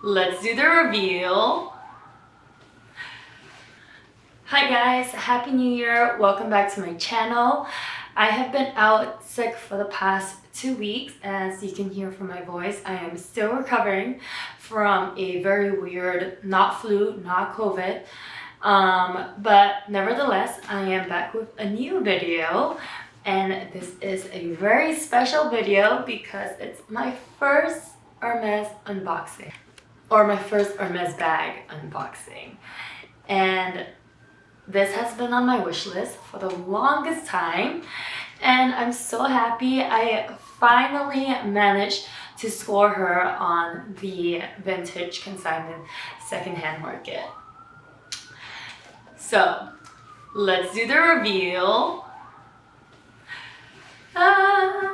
let's do the reveal. Hi guys, Happy New Year. Welcome back to my channel. I have been out sick for the past 2 weeks. As you can hear from my voice, I am still recovering from a very weird, not flu, not COVID. But nevertheless, I am back with a new video. And this is a very special video because it's my first Hermes unboxing. Or my first Hermes bag unboxing. And this has been on my wish list for the longest time. And I'm so happy I finally managed to score her on the vintage consignment secondhand market. So let's do the reveal.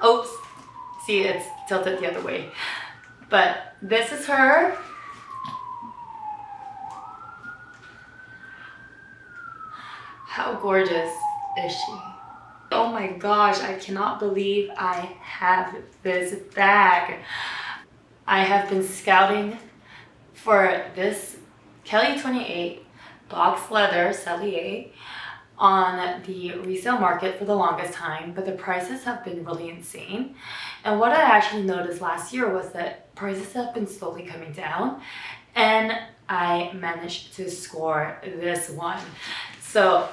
Oops, see, it's tilted the other way. But this is her. How gorgeous is she? Oh my gosh, I cannot believe I have this bag. I have been scouting for this Kelly 28 box leather Cellier on the resale market for the longest time, but the prices have been really insane. And what I actually noticed last year was that prices have been slowly coming down, and I managed to score this one. So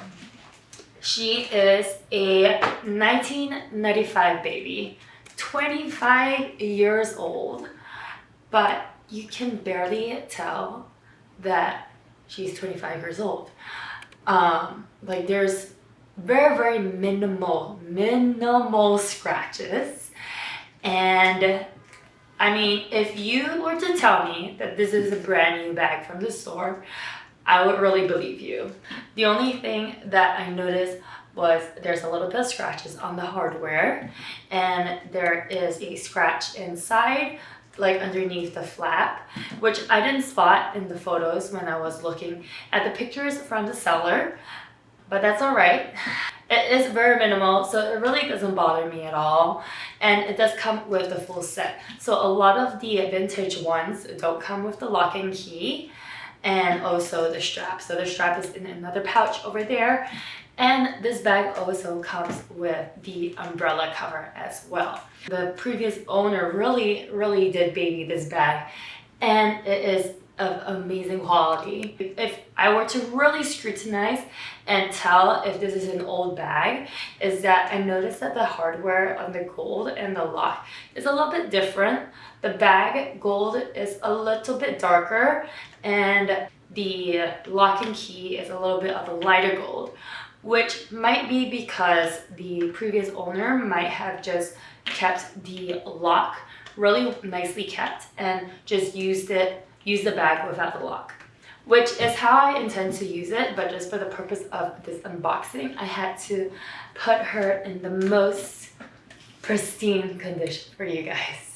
she is a 1995 baby, 25 years old, but you can barely tell that she's 25 years old. Like there's very minimal scratches. And I mean, if you were to tell me that this is a brand new bag from the store, I would really believe you. The only thing that I noticed was there's a little bit of scratches on the hardware, and there is a scratch inside, like underneath the flap, which I didn't spot in the photos when I was looking at the pictures from the seller, but that's all right. It is very minimal, so it really doesn't bother me at all. And it does come with the full set. So a lot of the vintage ones don't come with the lock and key, and also the strap. So the strap is in another pouch over there. And this bag also comes with the umbrella cover as well. The previous owner really did baby this bag, and it is of amazing quality. If I were to really scrutinize and tell if this is an old bag, is that I noticed that the hardware on the gold and the lock is a little bit different. The bag gold is a little bit darker, and the lock and key is a little bit of a lighter gold, which might be because the previous owner might have just kept the lock really nicely kept and just used the bag without the lock, which is how I intend to use it. But just for the purpose of this unboxing, I had to put her in the most pristine condition for you guys.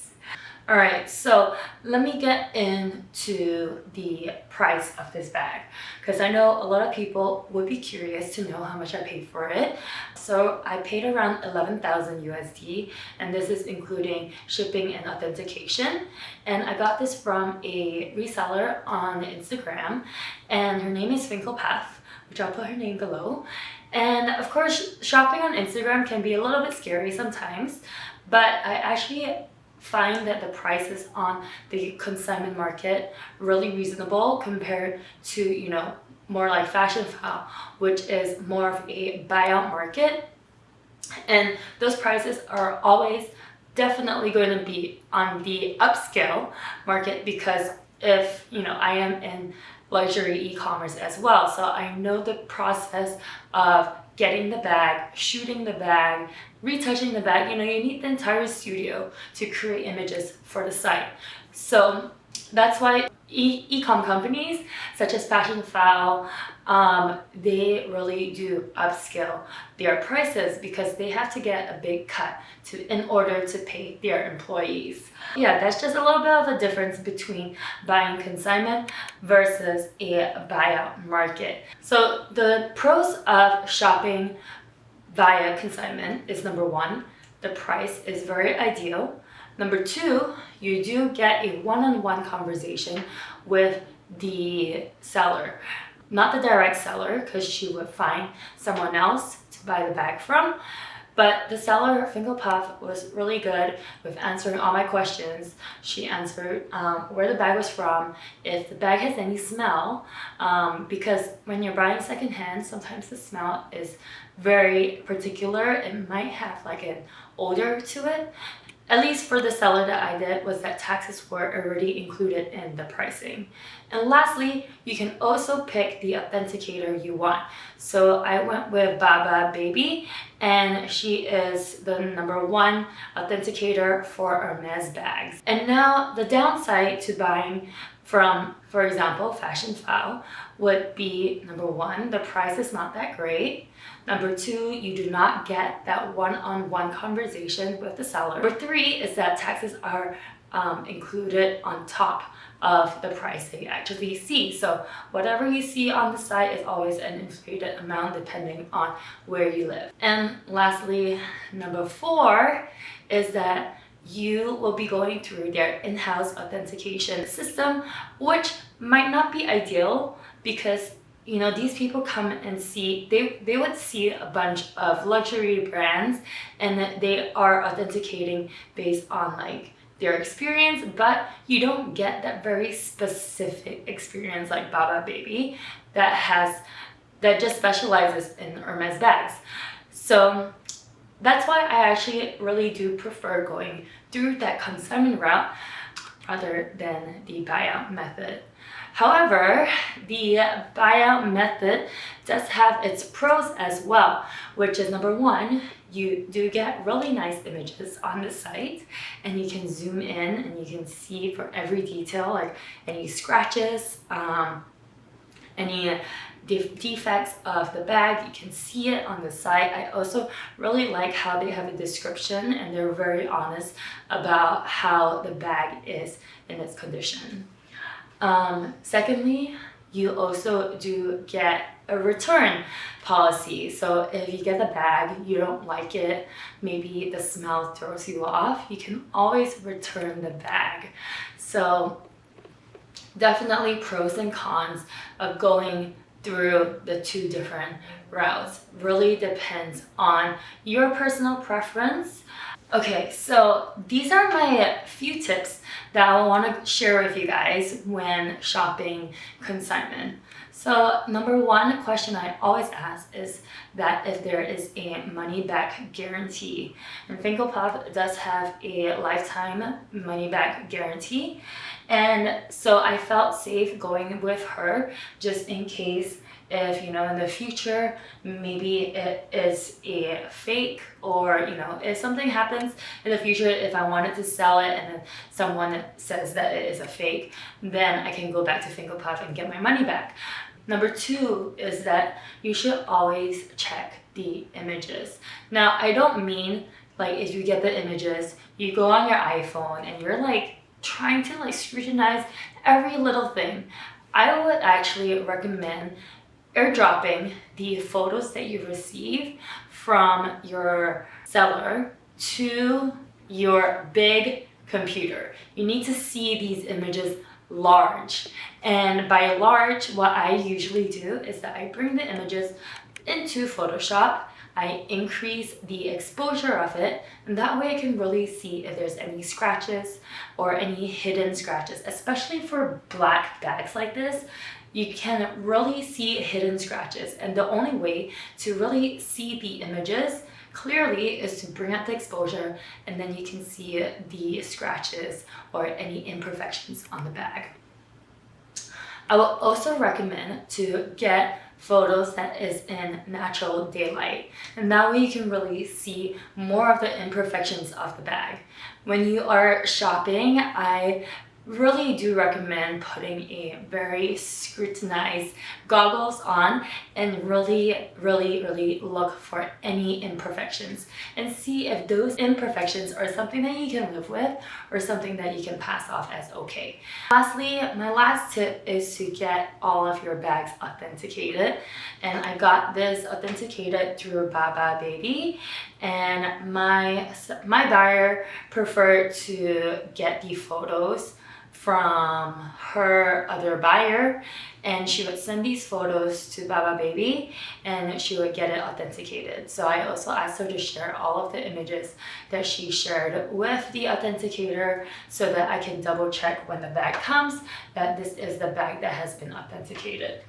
All right, so let me get into the price of this bag, because I know a lot of people would be curious to know how much I paid for it. So I paid around 11,000 USD, and this is including shipping and authentication. And I got this from a reseller on Instagram, and her name is Finkelpath, which I'll put her name below. And of course, shopping on Instagram can be a little bit scary sometimes, but I actually find that the prices on the consignment market really reasonable compared to, you know, more like fashionphile, which is more of a buyout market. And those prices are always definitely going to be on the upscale market, because if, you know, I am in luxury e-commerce as well, so I know the process of getting the bag, shooting the bag, retouching the bag. You know, you need the entire studio to create images for the site. So that's why e-com companies such as fashionphile, they really do upscale their prices, because they have to get a big cut in order to pay their employees. Yeah, that's just a little bit of a difference between buying consignment versus a buyout market. So the pros of shopping via consignment is, number one, the price is very ideal. Number two, you do get a one-on-one conversation with the seller. Not the direct seller, because she would find someone else to buy the bag from. But the seller, Finkel Puff, was really good with answering all my questions. She answered where the bag was from, if the bag has any smell, because when you're buying secondhand, sometimes the smell is very particular. It might have like an odor to it. At least for the seller that I did, was that taxes were already included in the pricing. And lastly, you can also pick the authenticator you want. So I went with Baba Baby, and she is the #1 authenticator for Hermes bags. And now the downside to buying from, for example, fashionphile would be #1, the price is not that great. #2, you do not get that one-on-one conversation with the seller. #3 is that taxes are included on top of the price that you actually see. So whatever you see on the site is always an inflated amount depending on where you live. And lastly, #4 is that you will be going through their in-house authentication system, which might not be ideal because these people come and see, they would see a bunch of luxury brands and they are authenticating based on like their experience, but you don't get that very specific experience like Baba Baby that just specializes in Hermes bags. So that's why I actually really do prefer going through that consignment route rather than the buyout method. However, the buyout method does have its pros as well, which is #1, you do get really nice images on the site and you can zoom in and you can see for every detail, like any scratches, any defects of the bag, you can see it on the site. I also really like how they have a description and they're very honest about how the bag is in its condition. Secondly, you also do get a return policy. So if you get the bag, you don't like it, maybe the smell throws you off, you can always return the bag. So definitely pros and cons of going through the two different routes. Really depends on your personal preference. Okay, so these are my few tips that I want to share with you guys when shopping consignment. So #1 question I always ask is that if there is a money back guarantee. And Finkel Puff does have a lifetime money back guarantee. And so I felt safe going with her just in case if in the future maybe it is a fake, or if something happens in the future, if I wanted to sell it and then someone says that it is a fake, then I can go back to Finkel Puff and get my money back. #2 is that you should always check the images. Now I don't mean like if you get the images, you go on your iPhone and you're like trying to like scrutinize every little thing. I would actually recommend airdropping the photos that you receive from your seller to your big computer. You need to see these images large. And by large, what I usually do is that I bring the images into Photoshop, I increase the exposure of it, and that way I can really see if there's any scratches or any hidden scratches, especially for black bags like this. You can really see hidden scratches, and the only way to really see the images clearly is to bring up the exposure, and then you can see the scratches or any imperfections on the bag. I will also recommend to get photos that is in natural daylight, and that way you can really see more of the imperfections of the bag. When you are shopping, I really do recommend putting a very scrutinized goggles on and really look for any imperfections and see if those imperfections are something that you can live with or something that you can pass off as okay. Lastly, my last tip is to get all of your bags authenticated, and I got this authenticated through Baba Baby, and my buyer preferred to get the photos from her other buyer, and she would send these photos to Baba Baby and she would get it authenticated. So I also asked her to share all of the images that she shared with the authenticator so that I can double check when the bag comes that this is the bag that has been authenticated.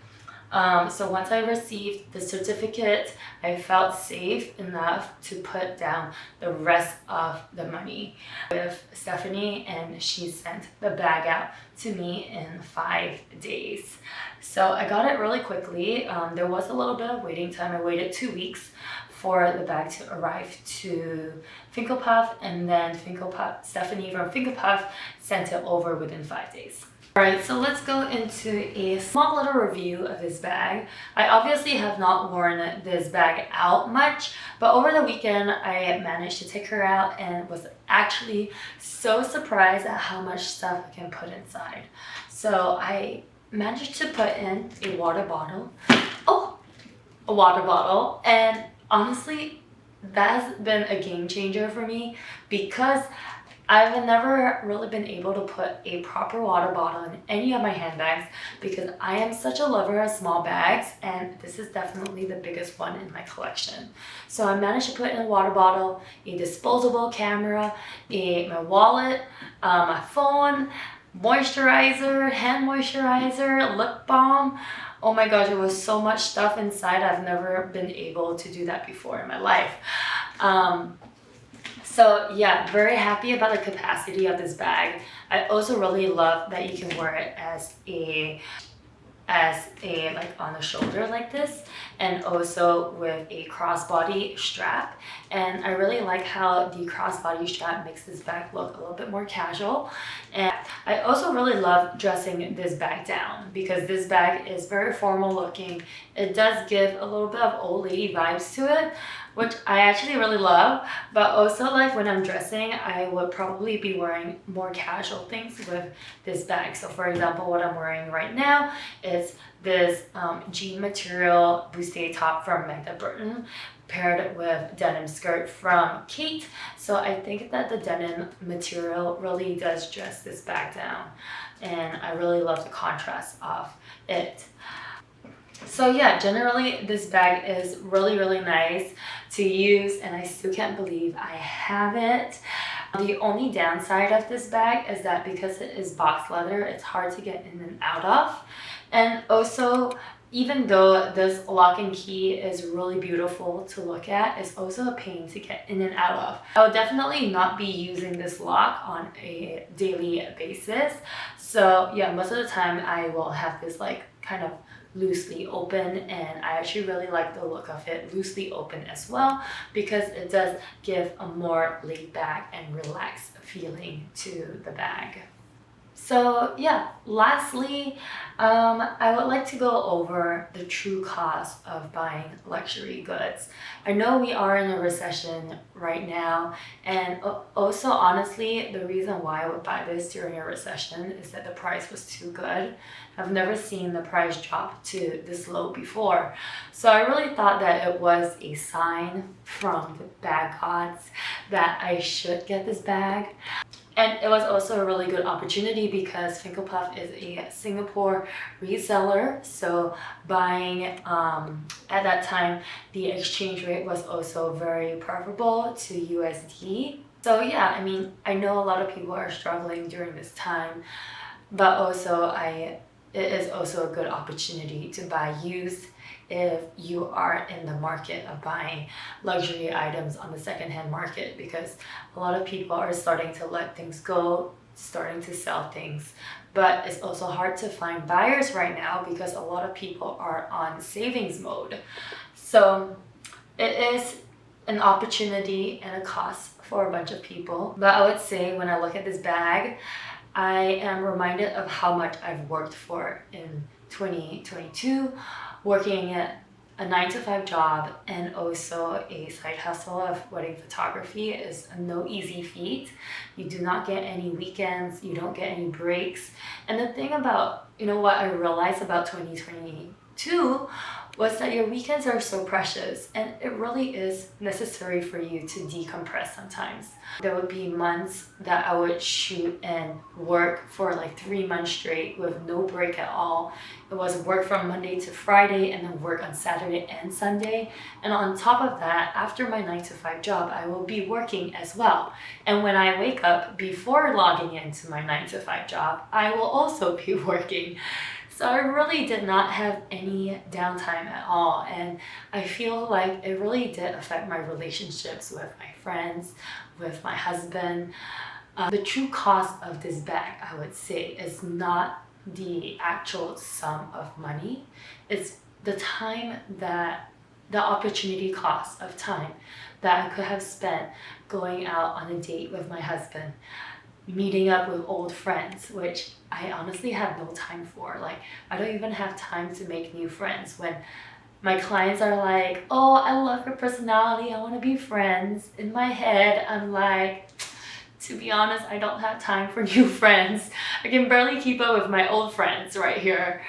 So once I received the certificate, I felt safe enough to put down the rest of the money with Stephanie, and she sent the bag out to me in 5 days. So I got it really quickly. There was a little bit of waiting time. I waited 2 weeks for the bag to arrive to Finkel Puff, and then Stephanie from Finkel Puff sent it over within 5 days. Alright, so let's go into a small little review of this bag. I obviously have not worn this bag out much, but over the weekend I managed to take her out and was actually so surprised at how much stuff I can put inside. So I managed to put in a water bottle. And honestly, that has been a game changer for me because I've never really been able to put a proper water bottle in any of my handbags because I am such a lover of small bags, and this is definitely the biggest one in my collection. So I managed to put in a water bottle, a disposable camera, my wallet, my phone, moisturizer, hand moisturizer, lip balm. Oh my gosh, there was so much stuff inside. I've never been able to do that before in my life. So yeah, very happy about the capacity of this bag. I also really love that you can wear it as a like on the shoulder like this, and also with a crossbody strap. And I really like how the crossbody strap makes this bag look a little bit more casual. And I also really love dressing this bag down because this bag is very formal looking. It does give a little bit of old lady vibes to it, which I actually really love. But also, like, when I'm dressing, I would probably be wearing more casual things with this bag. So for example, what I'm wearing right now is this jean material bustier top from Magda Burton paired with denim skirt from Khaite. So I think that the denim material really does dress this bag down, and I really love the contrast of it. So yeah, generally this bag is really nice to use, and I still can't believe I have it. The only downside of this bag is that because it is box leather, it's hard to get in and out of. And also, even though this lock and key is really beautiful to look at, it's also a pain to get in and out of. I will definitely not be using this lock on a daily basis. So yeah, most of the time I will have this like kind of loosely open, and I actually really like the look of it loosely open as well because it does give a more laid back and relaxed feeling to the bag. So yeah, lastly, I would like to go over the true cost of buying luxury goods. I know we are in a recession right now, and also honestly, the reason why I would buy this during a recession is that the price was too good. I've never seen the price drop to this low before. So I really thought that it was a sign from the bag gods that I should get this bag. And it was also a really good opportunity because Finkel Puff is a Singapore reseller. So buying at that time, the exchange rate was also very preferable to USD. So yeah, I mean, I know a lot of people are struggling during this time, but also it is also a good opportunity to buy used if you are in the market of buying luxury items on the secondhand market, because a lot of people are starting to let things go, starting to sell things. But it's also hard to find buyers right now because a lot of people are on savings mode. So it is an opportunity and a cost for a bunch of people. But I would say when I look at this bag, I am reminded of how much I've worked for in 2022, working at a 9-to-5 job and also a side hustle of wedding photography is no easy feat. You do not get any weekends, you don't get any breaks. And the thing about, what I realized about 2022 was that your weekends are so precious, and it really is necessary for you to decompress sometimes. There would be months that I would shoot and work for like 3 months straight with no break at all. It was work from Monday to Friday and then work on Saturday and Sunday. And on top of that, after my 9-to-5 job, I will be working as well. And when I wake up before logging into my 9-to-5 job, I will also be working. So I really did not have any downtime at all, and I feel like it really did affect my relationships with my friends, with my husband. The true cost of this bag, I would say, is not the actual sum of money. It's the time the opportunity cost of time that I could have spent going out on a date with my husband, meeting up with old friends, which I honestly have no time for. Like, I don't even have time to make new friends when my clients are like, oh, I love your personality, I want to be friends. In my head, I'm like, to be honest, I don't have time for new friends. I can barely keep up with my old friends right here.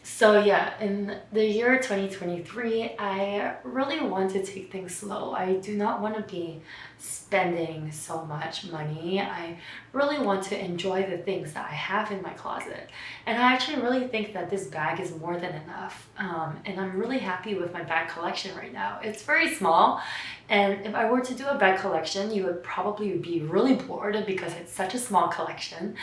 So yeah, in the year 2023, I really want to take things slow. I do not want to be spending so much money. I really want to enjoy the things that I have in my closet. And I actually really think that this bag is more than enough. And I'm really happy with my bag collection right now. It's very small. And if I were to do a bag collection, you would probably be really bored because it's such a small collection.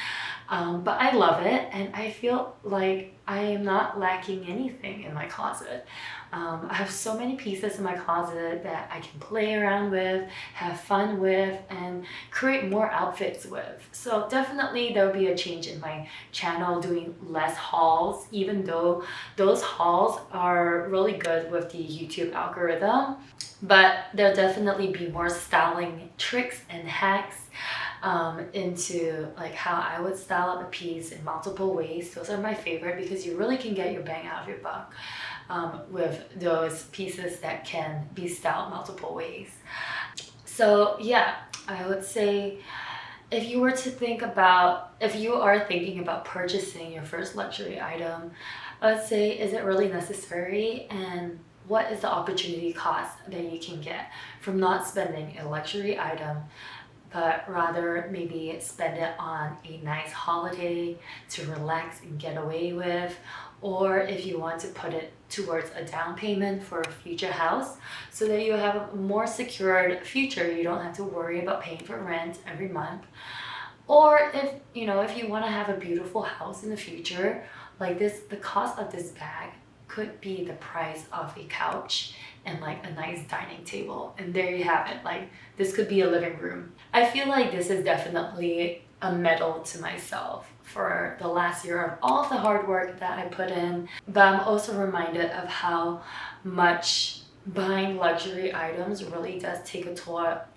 But I love it, and I feel like I am not lacking anything in my closet. I have so many pieces in my closet that I can play around with, have fun with, and create more outfits with. So definitely there will be a change in my channel, doing less hauls, even though those hauls are really good with the YouTube algorithm. But there'll definitely be more styling tricks and hacks into like how I would style up a piece in multiple ways. Those are my favorite because you really can get your bang out of your buck with those pieces that can be styled multiple ways. So yeah, I would say if you are thinking about purchasing your first luxury item, I would say, is it really necessary? And what is the opportunity cost that you can get from not spending a luxury item, but rather maybe spend it on a nice holiday to relax and get away with, or if you want to put it towards a down payment for a future house so that you have a more secured future. You don't have to worry about paying for rent every month. Or if you want to have a beautiful house in the future, like this, the cost of this bag could be the price of a couch and like a nice dining table, and there you have it. Like, this could be a living room. I feel like this is definitely a medal to myself for the last year of all of the hard work that I put in, but I'm also reminded of how much buying luxury items really does take a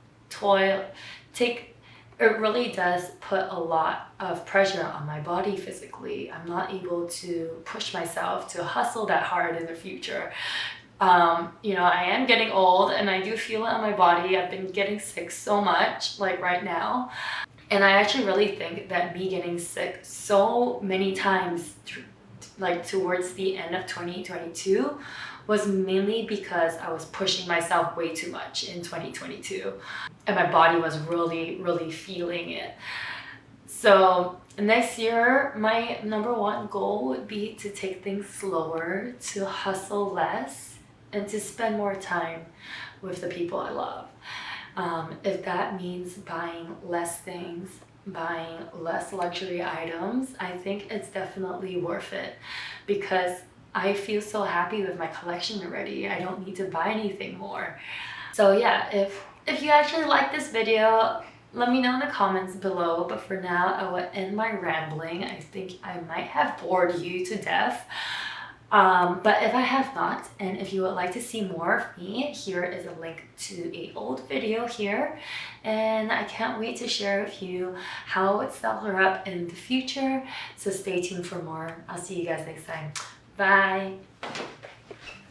it really does put a lot of pressure on my body physically. I'm not able to push myself to hustle that hard in the future. I am getting old and I do feel it on my body. I've been getting sick so much, like right now. And I actually really think that me getting sick so many times, like towards the end of 2022, was mainly because I was pushing myself way too much in 2022. And my body was really, really feeling it. So next year, my number one goal would be to take things slower, to hustle less, and to spend more time with the people I love. If that means buying less things, buying less luxury items, I think it's definitely worth it because I feel so happy with my collection already. I don't need to buy anything more. So yeah, if you actually like this video, let me know in the comments below. But for now, I will end my rambling. I think I might have bored you to death. But if I have not, and if you would like to see more of me, here is a link to a old video here. And I can't wait to share with you how I would style her up in the future. So stay tuned for more. I'll see you guys next time. Bye.